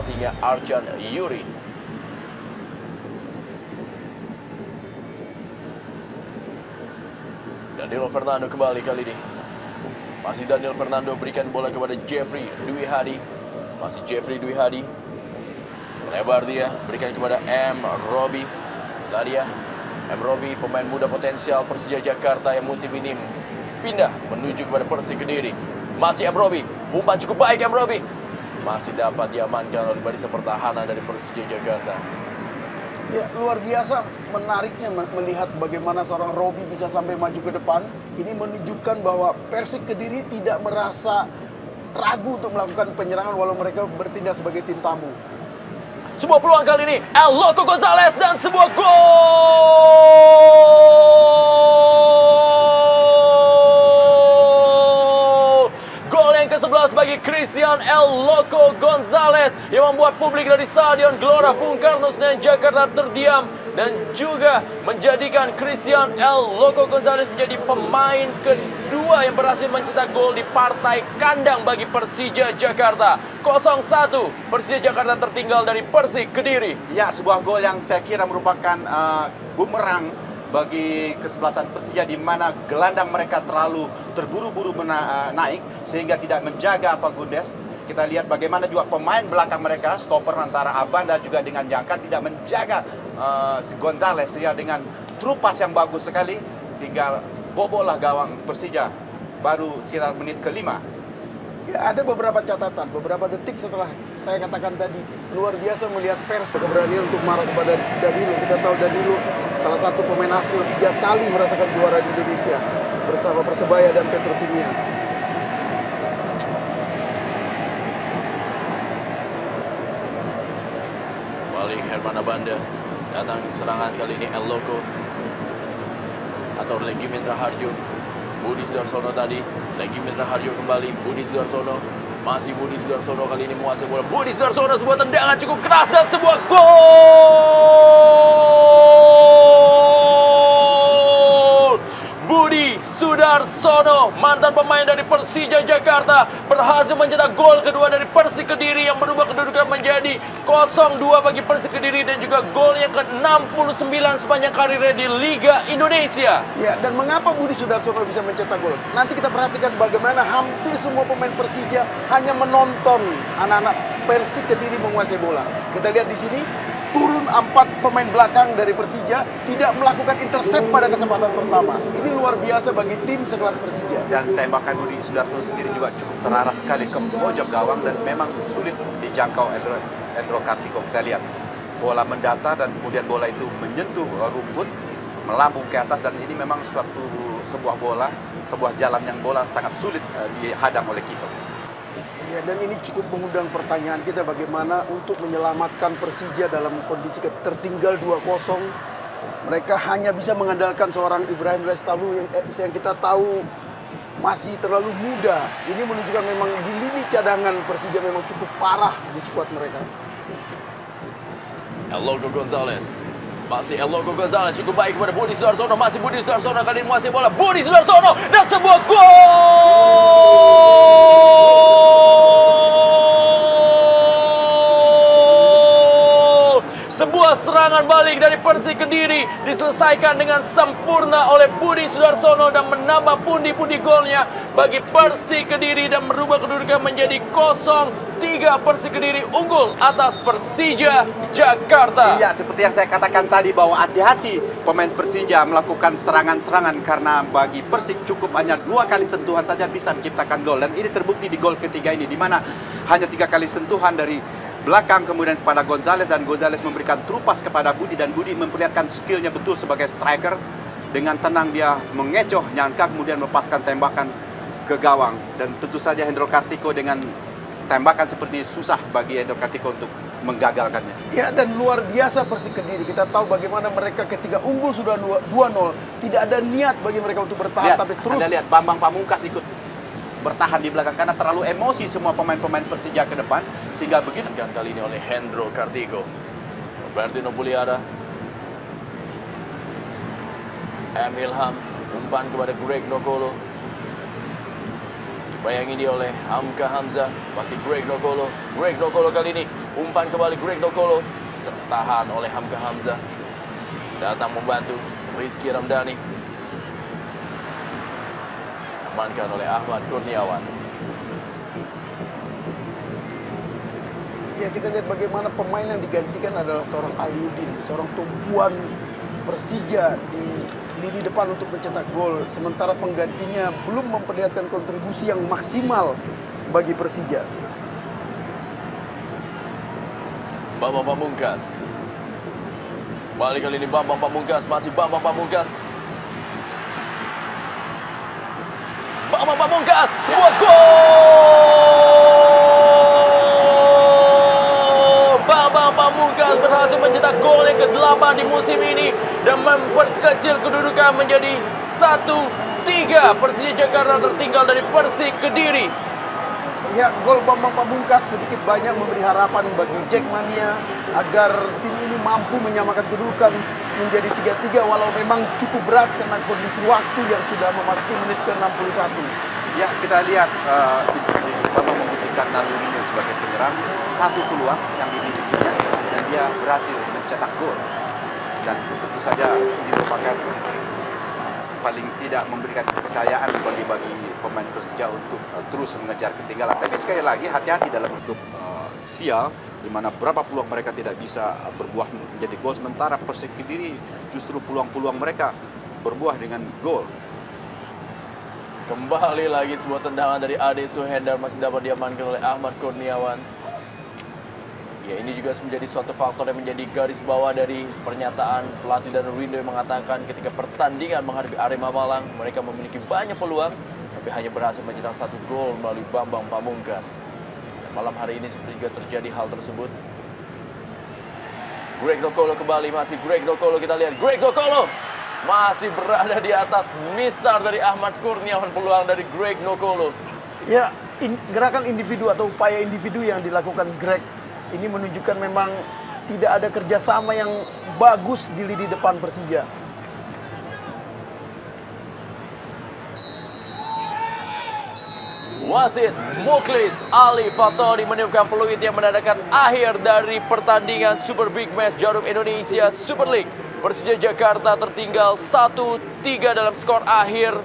pelatihnya Arjan Yuri. Danilo Fernando kembali kali ini. Masih Daniel Fernando berikan bola kepada Jeffrey Dwi Hadi. Masih Jeffrey Dwi Hadi. Lebar dia, berikan kepada M. Robi. Lah dia, M. Robi pemain muda potensial Persija Jakarta yang musim ini pindah menuju kepada Persik Kediri. Masih M. Robi, umpan cukup baik M. Robi. Masih dapat diamankan oleh barisan pertahanan dari Persija Jakarta. Ya, luar biasa menariknya melihat bagaimana seorang Robi bisa sampai maju ke depan. Ini menunjukkan bahwa Persik Kediri tidak merasa ragu untuk melakukan penyerangan walau mereka bertindak sebagai tim tamu. Sebuah peluang kali ini, El Loco Gonzalez dan sebuah gol! Gol yang ke-11 bagi Christian El Loco Gonzalez yang membuat publik dari Stadion Gelora Bung Karno Senayan Jakarta terdiam dan juga menjadikan Christian El Loco Gonzalez menjadi pemain kedua yang berhasil mencetak gol di partai kandang bagi Persija Jakarta. 0-1 Persija Jakarta tertinggal dari Persik Kediri. Ya, sebuah gol yang saya kira merupakan bumerang bagi kesebelasan Persija, di mana gelandang mereka terlalu terburu-buru naik sehingga tidak menjaga Fagundes. Kita lihat bagaimana juga pemain belakang mereka, stopper antara Abanda juga dengan Jangka tidak menjaga si Gonzalez ya, dengan trupas yang bagus sekali sehingga bobollah gawang Persija baru sekitar menit ke-5. Ya, ada beberapa catatan, beberapa detik setelah saya katakan tadi, luar biasa melihat Pers keberanian untuk marah kepada Danilo. Kita tahu Danilo salah satu pemain asing 3 kali merasakan juara di Indonesia bersama Persebaya dan Petrokimia. Balik Herman Abanda, datang serangan kali ini El Loco atau Legi Mitra Harjo. Budi Sudarsono tadi, Legi Mitra Harjo kembali, Budi Sudarsono, masih Budi Sudarsono kali ini menguasai bola. Budi Sudarsono, sebuah tendangan cukup keras dan sebuah gol! Budi Sudarsono, mantan pemain dari Persija Jakarta, berhasil mencetak gol kedua dari Persik Kediri yang merubah kedudukan menjadi 0-2 bagi Persik Kediri dan juga gol yang ke-69 sepanjang karirnya di Liga Indonesia. Ya, dan mengapa Budi Sudarsono bisa mencetak gol? Nanti kita perhatikan bagaimana hampir semua pemain Persija hanya menonton anak-anak Persik Kediri menguasai bola. Kita lihat di sini, turun 4 pemain belakang dari Persija, tidak melakukan intercept pada kesempatan pertama. Ini luar biasa bagi tim sekelas Persija. Dan tembakan Budi Sudarsono sendiri juga cukup terarah sekali ke pojok gawang dan memang sulit dijangkau Endro Kartiko. Kita lihat bola mendata dan kemudian bola itu menyentuh rumput, melambung ke atas, dan ini memang sebuah jalan yang bola sangat sulit dihadang oleh kiper. Ya, dan ini cukup mengundang pertanyaan kita bagaimana untuk menyelamatkan Persija dalam kondisi tertinggal 2-0. Mereka hanya bisa mengandalkan seorang Ibrahim Lestalu yang kita tahu masih terlalu muda. Ini menunjukkan memang di lini cadangan Persija memang cukup parah di skuad mereka. El Loco Gonzalez, masih El Loco Gonzalez cukup baik kepada Budi Sudarsono, masih Budi Sudarsono kali ini menguasai bola. Budi Sudarsono dan sebuah gol! Sebuah serangan balik dari Persik Kediri diselesaikan dengan sempurna oleh Budi Sudarsono dan menambah pundi-pundi golnya bagi Persik Kediri dan merubah kedudukan menjadi 0-3. Persik Kediri unggul atas Persija Jakarta. Iya, seperti yang saya katakan tadi bahwa hati-hati pemain Persija melakukan serangan-serangan karena bagi Persik cukup hanya 2 kali sentuhan saja bisa menciptakan gol, dan ini terbukti di gol ketiga ini, di mana hanya 3 kali sentuhan dari belakang kemudian kepada Gonzalez, dan Gonzalez memberikan trupas kepada Budi, dan Budi memperlihatkan skillnya betul sebagai striker. Dengan tenang dia mengecoh Nyangka kemudian melepaskan tembakan ke gawang, dan tentu saja Hendro Kartiko dengan tembakan seperti ini susah bagi Hendro Kartiko untuk menggagalkannya. Ya, dan luar biasa Persik Kediri. Kita tahu bagaimana mereka ketika unggul sudah 2-0, tidak ada niat bagi mereka untuk bertahan, tapi terus. Anda lihat Bambang Pamungkas ikut bertahan di belakang karena terlalu emosi semua pemain-pemain Persija ke depan, sehingga begitu. Kali ini oleh Hendro Kartiko, Robertino Puliara, M. Ilham, umpan kepada Greg Nokolo. Bayangin dia oleh Hamka Hamzah. Masih Greg Nokolo. Greg Nokolo kali ini. Umpan kembali Greg Nokolo. Tertahan oleh Hamka Hamzah. Datang membantu Rizky Ramdhani. Amankan oleh Ahmad Kurniawan. Ya, kita lihat bagaimana pemain yang digantikan adalah seorang Aliuddin, seorang tumpuan Persija di lini depan untuk mencetak gol. Sementara penggantinya belum memperlihatkan kontribusi yang maksimal bagi Persija. Bambang Pamungkas. Balik kali ini Bambang Pamungkas. Masih Bambang Pamungkas. Bambang Pamungkas. Sebuah gol! Bambang Pamungkas berhasil mencetak gol yang ke-8 di musim ini dan memperkecil kedudukan menjadi 1-3. Persija Jakarta tertinggal dari Persik Kediri. Ya, gol Bambang Pamungkas sedikit banyak memberi harapan bagi Jackmania agar tim ini mampu menyamakan kedudukan menjadi 3-3 walau memang cukup berat karena kondisi waktu yang sudah memasuki menit ke-61. Ya, kita lihat Bambang membuktikan nalurinya sebagai penyerang, satu peluang yang dimilikinya dan dia berhasil mencetak gol. Dan tentu saja ini merupakan paling tidak memberikan kepercayaan bagi pemain Persija untuk terus mengejar ketinggalan. Tapi sekali lagi hati-hati dalam cukup sial, di mana berapa peluang mereka tidak bisa berbuah menjadi gol, sementara Persik Kediri justru peluang-peluang mereka berbuah dengan gol. Kembali lagi sebuah tendangan dari Ade Suhendar masih dapat diamankan oleh Ahmad Kurniawan. Ya, ini juga menjadi suatu faktor yang menjadi garis bawah dari pernyataan pelatih dan Rindo yang mengatakan ketika pertandingan menghadapi Arema Malang, mereka memiliki banyak peluang, tapi hanya berhasil mencetak 1 gol melalui Bambang Pamungkas. Dan malam hari ini seperti juga terjadi hal tersebut. Greg Nokolo kembali, masih Greg Nokolo, kita lihat Greg Nokolo masih berada di atas misar dari Ahmad Kurniawan, peluang dari Greg Nokolo. Ya, gerakan individu atau upaya individu yang dilakukan Greg ini menunjukkan memang tidak ada kerjasama yang bagus di lini depan Persija. Wasit Mukhlis Ali Fatoni meniupkan peluit yang menandakan akhir dari pertandingan Super Big Match Jarum Indonesia Super League. Persija Jakarta tertinggal 1-3 dalam skor akhir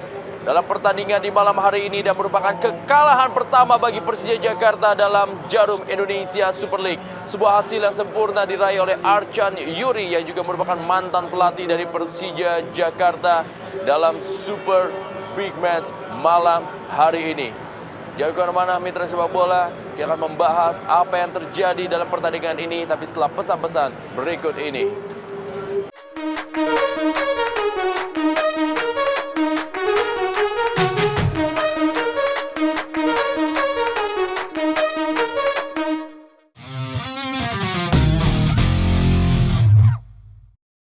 dalam pertandingan di malam hari ini dan merupakan kekalahan pertama bagi Persija Jakarta dalam Jarum Indonesia Super League. Sebuah hasil yang sempurna diraih oleh Archan Yuri yang juga merupakan mantan pelatih dari Persija Jakarta dalam Super Big Match malam hari ini. Jangan kemana-mana mitra sepak bola, kita akan membahas apa yang terjadi dalam pertandingan ini tapi setelah pesan-pesan berikut ini.